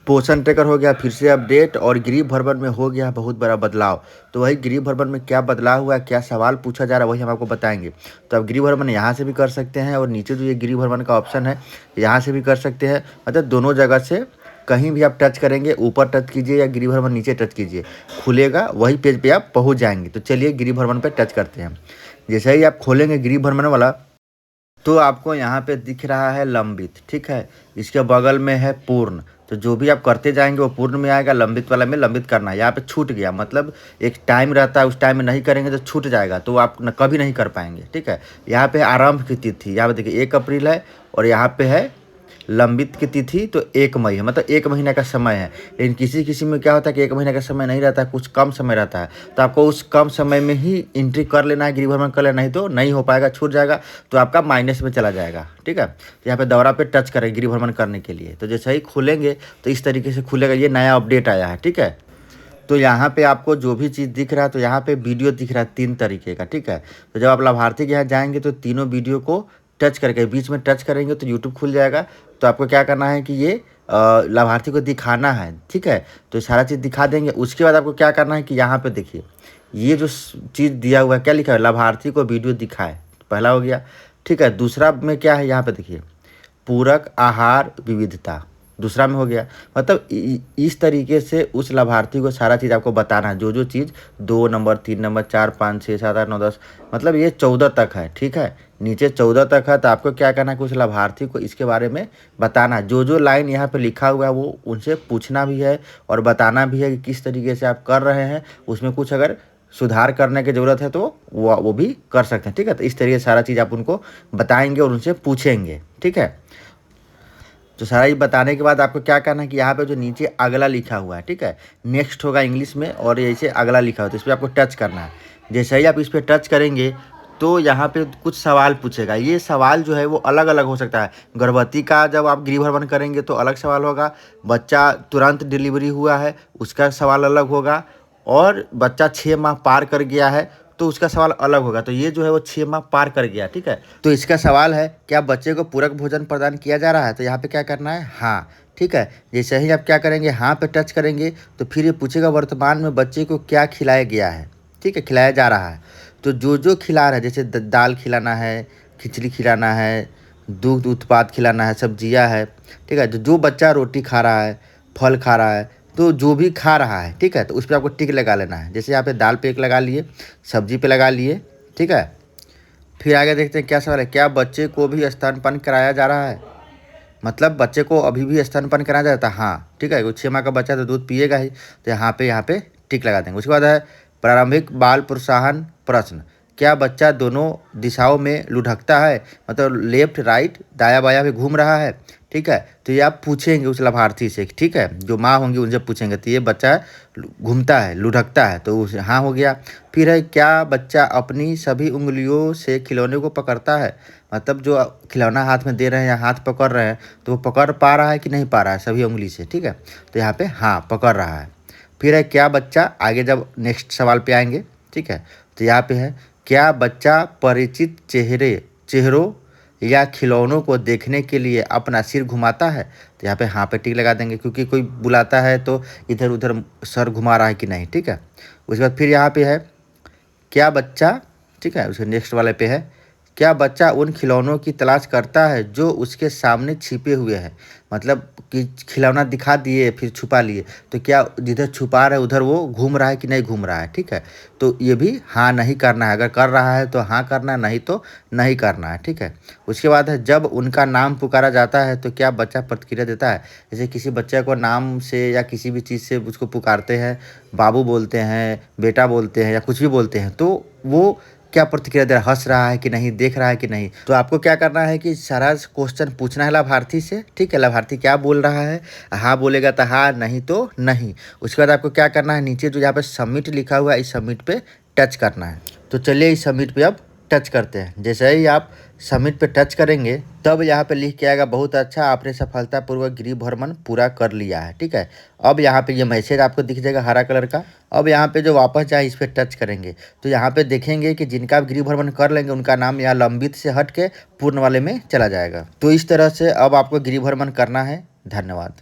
पोषण ट्रैकर हो गया फिर से अपडेट और गृह भ्रमण में हो गया बहुत बड़ा बदलाव। तो वही गृह भ्रमण में क्या बदलाव हुआ, क्या सवाल पूछा जा रहा है, वही हम आपको बताएंगे। तो आप गृह भ्रमण यहाँ से भी कर सकते हैं और नीचे जो ये गृह भ्रमण का ऑप्शन है यहाँ से भी कर सकते हैं। मतलब दोनों जगह से कहीं भी आप टच करेंगे, ऊपर टच कीजिए या गृह भ्रमण नीचे टच कीजिए, खुलेगा, वही पेज पे आप पहुँच जाएंगे। तो चलिए गृह भ्रमण पर टच करते हैं। जैसे ही आप खोलेंगे गृह भ्रमण वाला तो आपको यहाँ पे दिख रहा है लंबित, ठीक है। इसके बगल में है पूर्ण। तो जो भी आप करते जाएंगे वो पूर्ण में आएगा, लंबित वाला में लंबित करना है। यहाँ पे छूट गया, मतलब एक टाइम रहता है, उस टाइम में नहीं करेंगे तो छूट जाएगा, तो आप कभी नहीं कर पाएंगे, ठीक है। यहाँ पे आरंभ की तिथि, यहाँ पे देखिए 1 अप्रैल है और यहाँ पे है लंबित की तिथि तो 1 मई है, मतलब 1 महीने का समय है। लेकिन किसी किसी में क्या होता है कि 1 महीने का समय नहीं रहता है, कुछ कम समय रहता है। तो आपको उस कम समय में ही एंट्री कर लेना है, गृह भ्रमण कर लेना, नहीं तो नहीं हो पाएगा, छूट जाएगा, तो आपका माइनस में चला जाएगा, ठीक है। तो यहाँ पे दौरा पे टच करें गृह भ्रमण करने के लिए। तो जैसे ही खोलेंगे तो इस तरीके से खुलेगा, ये नया अपडेट आया है, ठीक है। तो यहाँ पे आपको जो भी चीज़ दिख रहा है, तो यहाँ पे वीडियो दिख रहा है 3 तरीके का, ठीक है। तो जब आप लाभार्थी के यहाँ जाएंगे तो तीनों वीडियो को टच करके बीच में टच करेंगे तो यूट्यूब खुल जाएगा। तो आपको क्या करना है कि ये लाभार्थी को दिखाना है, ठीक है। तो सारा चीज़ दिखा देंगे। उसके बाद आपको क्या करना है कि यहाँ पे देखिए ये जो चीज़ दिया हुआ है, क्या लिखा है, लाभार्थी को वीडियो दिखाए, पहला हो गया, ठीक है। दूसरा में क्या है, यहाँ पे देखिए पूरक आहार विविधता, दूसरा में हो गया। मतलब इस तरीके से उस लाभार्थी को सारा चीज़ आपको बताना है, जो जो चीज़ 2 नंबर 3 नंबर 4 5 6 7 8 9 10, मतलब ये 14 तक है, ठीक है। नीचे 14 तक है। तो आपको क्या करना है कि उस लाभार्थी को इसके बारे में बताना है, जो जो लाइन यहाँ पे लिखा हुआ है वो उनसे पूछना भी है और बताना भी है कि किस तरीके से आप कर रहे हैं। उसमें कुछ अगर सुधार करने की ज़रूरत है तो वो भी कर सकते हैं, ठीक है। तो इस तरीके से सारा चीज़ आप उनको बताएंगे और उनसे पूछेंगे, ठीक है। तो सारा ये बताने के बाद आपको क्या करना है कि यहाँ पे जो नीचे अगला लिखा हुआ है, ठीक है, नेक्स्ट होगा इंग्लिश में और ऐसे अगला लिखा हुआ है, तो इस पर आपको टच करना है। जैसे ही आप इस पर टच करेंगे तो यहाँ पे कुछ सवाल पूछेगा। ये सवाल जो है वो अलग अलग हो सकता है। गर्भवती का जब आप गृह भ्रमण करेंगे तो अलग सवाल होगा, बच्चा तुरंत डिलीवरी हुआ है उसका सवाल अलग होगा, और बच्चा 6 माह पार कर गया है तो उसका सवाल अलग होगा। तो ये जो है वो 6 माह पार कर गया, ठीक है। तो इसका सवाल है क्या बच्चे को पूरक भोजन प्रदान किया जा रहा है, तो यहाँ पे क्या करना है, हाँ, ठीक है। जैसे ही आप क्या करेंगे, हाँ पे टच करेंगे तो फिर ये पूछेगा वर्तमान में बच्चे को क्या खिलाया गया है, ठीक है, खिलाया जा रहा है। तो जो जो खिला रहा है, जैसे दाल खिलाना है, खिचड़ी खिलाना है, दूध उत्पाद खिलाना है, सब्जियां है, ठीक है। तो जो बच्चा रोटी खा रहा है, फल खा रहा है, तो जो भी खा रहा है, ठीक है, तो उस पर आपको टिक लगा लेना है। जैसे यहाँ पे दाल पे एक लगा लिए, सब्जी पे लगा लिए, ठीक है। फिर आगे देखते हैं क्या सवाल है, क्या बच्चे को भी स्तनपान कराया जा रहा है, मतलब बच्चे को अभी भी स्तनपान कराया जाता है, हाँ, ठीक है। वो 6 माह का बच्चा तो दूध पिएगा ही, तो यहाँ पे टिक लगा देंगे। उसके बाद है प्रारंभिक बाल प्रोत्साहन प्रश्न, क्या बच्चा दोनों दिशाओं में लुढ़कता है, मतलब लेफ्ट राइट दाया बाया भी घूम रहा है, ठीक है। तो ये आप पूछेंगे उस लाभार्थी से, ठीक है, जो माँ होंगी उनसे पूछेंगे। तो ये बच्चा घूमता है, लुढ़कता है, तो उसे हाँ हो गया। फिर है क्या बच्चा अपनी सभी उंगलियों से खिलौने को पकड़ता है, मतलब जो खिलौना हाथ में दे रहे हैं या हाथ पकड़ रहे हैं तो वो पकड़ पा रहा है कि नहीं पा रहा है सभी उंगली से, ठीक है। तो यहाँ पे हाँ पकड़ रहा है। फिर है क्या बच्चा, आगे जब नेक्स्ट सवाल पे आएंगे, ठीक है, तो यहाँ पे है क्या बच्चा परिचित चेहरों या खिलौनों को देखने के लिए अपना सिर घुमाता है, तो यहाँ पे हाँ पे टिक लगा देंगे, क्योंकि कोई बुलाता है तो इधर उधर सर घुमा रहा है कि नहीं, ठीक है। उसके बाद फिर यहाँ पे है क्या बच्चा, ठीक है, उसके नेक्स्ट वाले पे है क्या बच्चा उन खिलौनों की तलाश करता है जो उसके सामने छिपे हुए हैं, मतलब कि खिलौना दिखा दिए फिर छुपा लिए, तो क्या जिधर छुपा रहे उधर वो घूम रहा है कि नहीं घूम रहा है, ठीक है। तो ये भी हाँ नहीं करना है, अगर कर रहा है तो हाँ करना है, नहीं तो नहीं करना है, ठीक है। उसके बाद है जब उनका नाम पुकारा जाता है तो क्या बच्चा प्रतिक्रिया देता है, जैसे किसी बच्चे को नाम से या किसी भी चीज़ से उसको पुकारते हैं, बाबू बोलते हैं, बेटा बोलते हैं या कुछ भी बोलते हैं, तो वो क्या प्रतिक्रिया दे रहा है, हंस रहा है कि नहीं, देख रहा है कि नहीं। तो आपको क्या करना है कि सारा क्वेश्चन पूछना है लाभार्थी से, ठीक है। लाभार्थी क्या बोल रहा है, हाँ बोलेगा तो हाँ, नहीं तो नहीं। उसके बाद आपको क्या करना है, नीचे जो यहाँ पे सबमिट लिखा हुआ है इस सबमिट पे टच करना है। तो चलिए इस सबमिट पे अब टच करते हैं। जैसे ही आप सबमिट पे टच करेंगे तब यहाँ पे लिख के आएगा बहुत अच्छा, आपने सफलतापूर्वक गृह भ्रमण पूरा कर लिया है, ठीक है। अब यहाँ पे ये मैसेज आपको दिख जाएगा हरा कलर का। अब यहाँ पे जो वापस जाए इस पर टच करेंगे तो यहाँ पे देखेंगे कि जिनका आप गृह भ्रमण कर लेंगे उनका नाम यहाँ लंबित से हट के पूर्ण वाले में चला जाएगा। तो इस तरह से अब आपको गृह भ्रमण करना है। धन्यवाद।